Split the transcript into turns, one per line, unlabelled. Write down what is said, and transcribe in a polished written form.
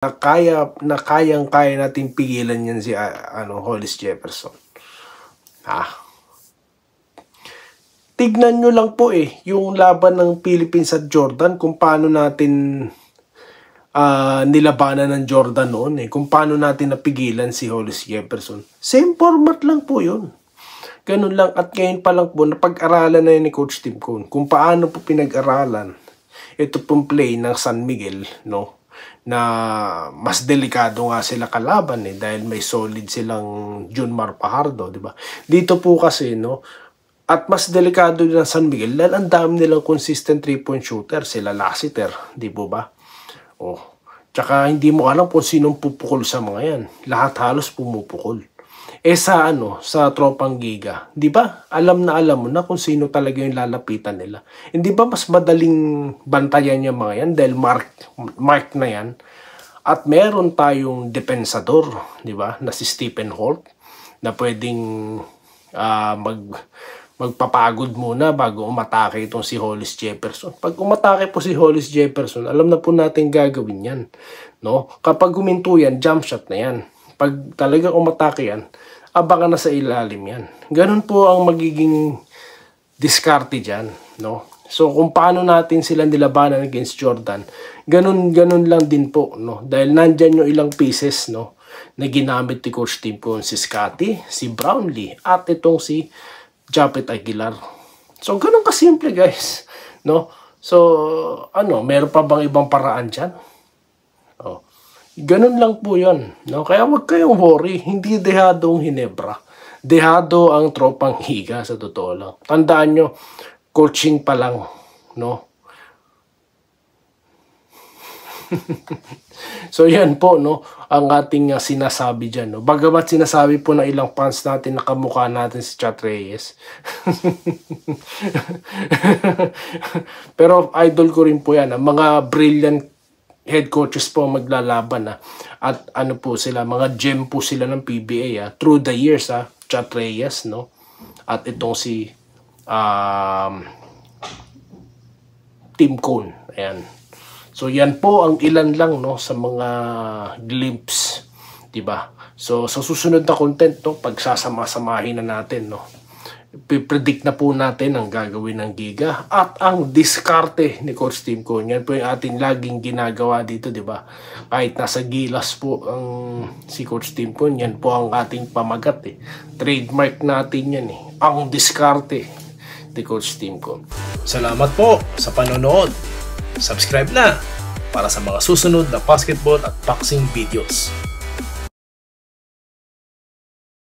na kayang-kaya nating pigilan yan si Hollis Jefferson. Tignan nyo lang po yung laban ng Philippines at Jordan, kung paano natin nilabanan ng Jordan noon kung paano natin napigilan si Hollis Jefferson. Same format lang po yun. Ganun lang, at ngayon pa lang po napag-aralan na yun ni Coach Tim Cone kung paano po pinag-aralan ito pong play ng San Miguel, no? Na mas delikado nga sila kalaban dahil may solid silang Junmar Fajardo, di ba? Dito po kasi, no, at mas delikado din ng San Miguel dahil ang dami nilang consistent 3-point shooter, sila Lassiter, di po ba? Tsaka hindi mo alam kung sinong pupukol sa mga yan. Lahat halos pumupukol. Sa tropang Giga, di ba? Alam mo na kung sino talaga yung lalapitan nila. Hindi ba mas madaling bantayan yung mga yan dahil mark na yan? At meron tayong depensador, di ba? Na si Stephen Holt na pwedeng magpapagod muna bago umatake itong si Hollis Jefferson. Pag umatake po si Hollis Jefferson, alam na po natin gagawin yan, no? Kapag huminto yan, jump shot na yan. Pag talaga umatake yan, abangan na sa ilalim yan. Ganun po ang magiging diskarte dyan, no? So kung paano natin sila nilabanan against Jordan, ganun lang din po, no? Dahil nandyan yung ilang pieces, no, na ginamit ni Coach Tim Cone, si Scotty, si Brownlee, at itong si Japet Aguilar. So ganun kasimple, guys, no? So meron pa bang ibang paraan dyan? Ganun lang po yun, no? Kaya wag kayong worry, hindi dehado ang Hinebra. Dehado ang tropang Giga, sa totoo lang. Tandaan nyo, coaching pa lang, no? So yan po, no, ang ating sinasabi dyan, no? Bagamat sinasabi po ng ilang fans natin na kamukha natin si Chat Reyes. Pero idol ko rin po yan, mga brilliant head coaches po maglalaban at po sila, mga gem po sila ng PBA through the years, Chat Reyes, no, at itong si Tim Cone. Ayan. So yan po ang ilan lang, no, sa mga glimpse, di ba? So sa susunod na content, no, pagsasama-samahin na natin, no, predict na po natin ang gagawin ng Giga at ang diskarte ni Coach Tim Cone. Yan po yung ating laging ginagawa dito, di ba? Kahit nasa Gilas po ang si Coach Tim Cone, yan po ang ating pamagat Trademark natin yan ang diskarte ni Coach Tim Cone. Salamat po sa panonood. Subscribe na para sa mga susunod na basketball at boxing videos.